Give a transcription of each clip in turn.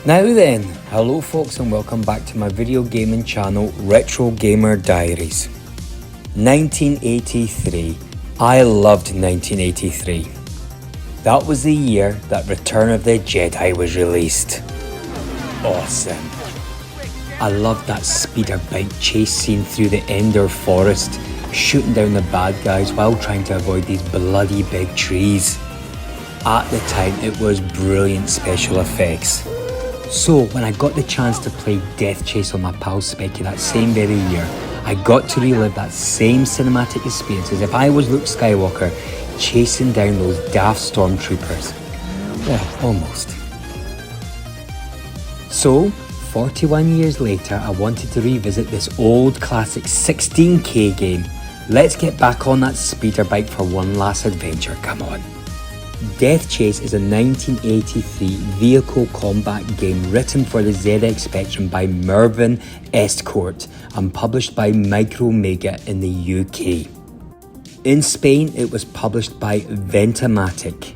Now then, hello folks and welcome back to my video gaming channel Retro Gamer Diaries. 1983. I loved 1983. That was the year that Return of the Jedi was released. Awesome. I loved that speeder bike chase scene through the Endor forest, shooting down the bad guys while trying to avoid these bloody big trees. At the time it was brilliant special effects. So when I got the chance to play Deathchase on my pal Specky that same very year, I got to relive that same cinematic experience as if I was Luke Skywalker chasing down those daft stormtroopers. Well, almost. So, 41 years later, I wanted to revisit this old classic 16K game. Let's get back on that speeder bike for one last adventure, come on. Deathchase is a 1983 vehicle combat game written for the ZX Spectrum by Mervyn Estcourt and published by Micromega in the UK. In Spain, it was published by Ventamatic.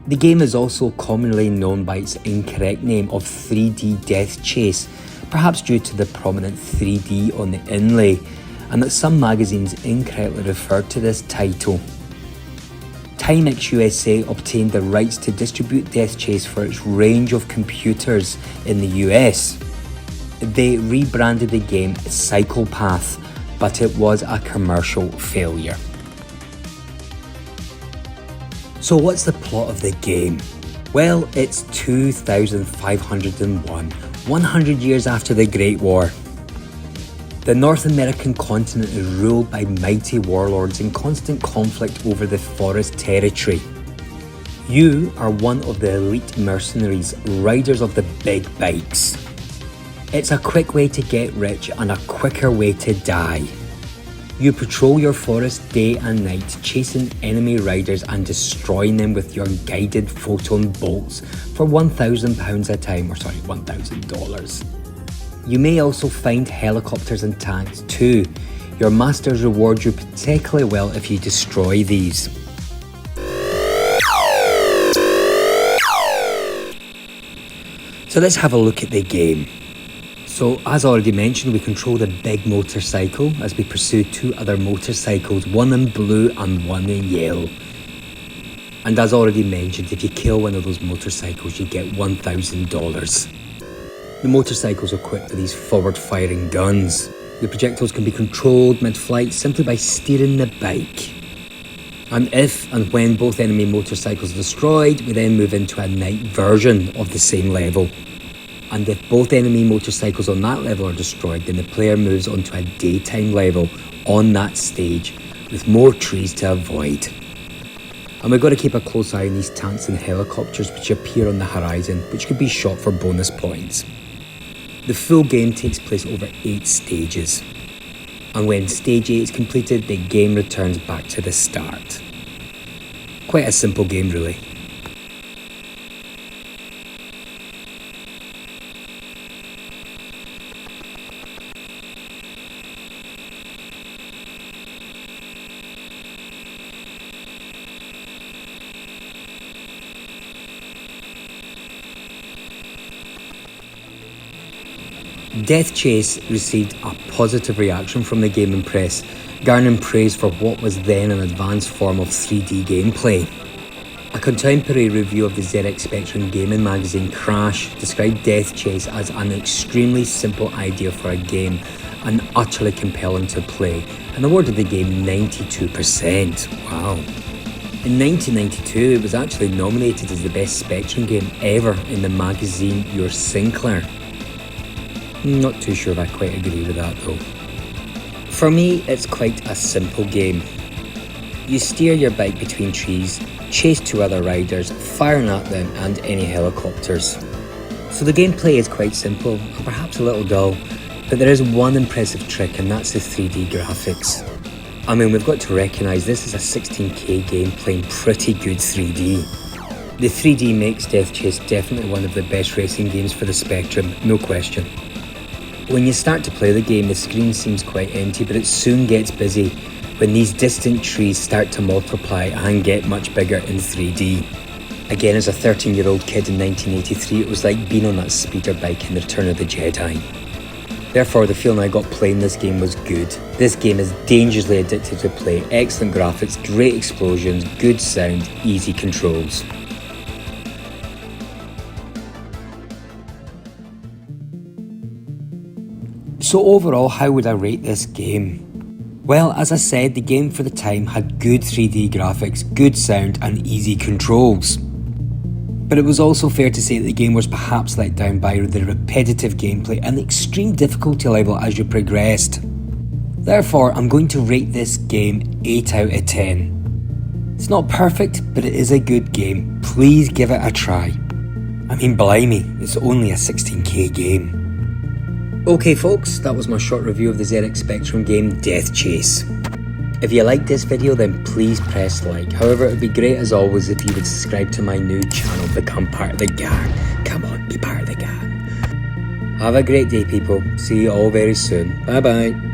The game is also commonly known by its incorrect name of 3D Deathchase, perhaps due to the prominent 3D on the inlay, and that some magazines incorrectly referred to this title. Timex USA obtained the rights to distribute Deathchase for its range of computers in the US. They rebranded the game Cyclepath, but it was a commercial failure. So what's the plot of the game? Well, it's 2501, 100 years after the Great War. The North American continent is ruled by mighty warlords in constant conflict over the forest territory. You are one of the elite mercenaries, riders of the big bikes. It's a quick way to get rich and a quicker way to die. You patrol your forest day and night, chasing enemy riders and destroying them with your guided photon bolts for £1,000 a time, $1,000. You may also find helicopters and tanks too. Your masters reward you particularly well if you destroy these. So let's have a look at the game. So as already mentioned, we control the big motorcycle as we pursue two other motorcycles, one in blue and one in yellow. And as already mentioned, if you kill one of those motorcycles, you get $1,000. The motorcycles are equipped with these forward-firing guns. The projectiles can be controlled mid-flight simply by steering the bike. And if and when both enemy motorcycles are destroyed, we then move into a night version of the same level. And if both enemy motorcycles on that level are destroyed, then the player moves onto a daytime level on that stage with more trees to avoid. And we've got to keep a close eye on these tanks and helicopters which appear on the horizon, which could be shot for bonus points. The full game takes place over 8 stages, and when stage 8 is completed, the game returns back to the start. Quite a simple game really. Deathchase received a positive reaction from the gaming press, garnering praise for what was then an advanced form of 3D gameplay. A contemporary review of the ZX Spectrum gaming magazine Crash described Deathchase as an extremely simple idea for a game and utterly compelling to play, and awarded the game 92%. Wow. In 1992, it was actually nominated as the best Spectrum game ever in the magazine Your Sinclair. Not too sure if I quite agree with that though. For me, it's quite a simple game. You steer your bike between trees, chase two other riders, firing at them and any helicopters. So the gameplay is quite simple and perhaps a little dull, but there is one impressive trick, and that's the 3D graphics. I mean, we've got to recognise this is a 16K game playing pretty good 3D. The 3D makes Deathchase definitely one of the best racing games for the Spectrum, no question. When you start to play the game, the screen seems quite empty, but it soon gets busy when these distant trees start to multiply and get much bigger in 3D. Again, as a 13-year-old kid in 1983, it was like being on that speeder bike in the Return of the Jedi. Therefore, the feeling I got playing this game was good. This game is dangerously addictive to play, excellent graphics, great explosions, good sound, easy controls. So overall, how would I rate this game? Well, as I said, the game for the time had good 3D graphics, good sound and easy controls. But it was also fair to say that the game was perhaps let down by the repetitive gameplay and the extreme difficulty level as you progressed. Therefore, I'm going to rate this game 8 out of 10. It's not perfect, but it is a good game. Please give it a try. I mean, blimey, it's only a 16K game. Okay folks, that was my short review of the ZX Spectrum game Deathchase. If you liked this video, then please press like. However, it would be great as always if you would subscribe to my new channel, become part of the gang. Come on, be part of the gang. Have a great day people, see you all very soon. Bye bye.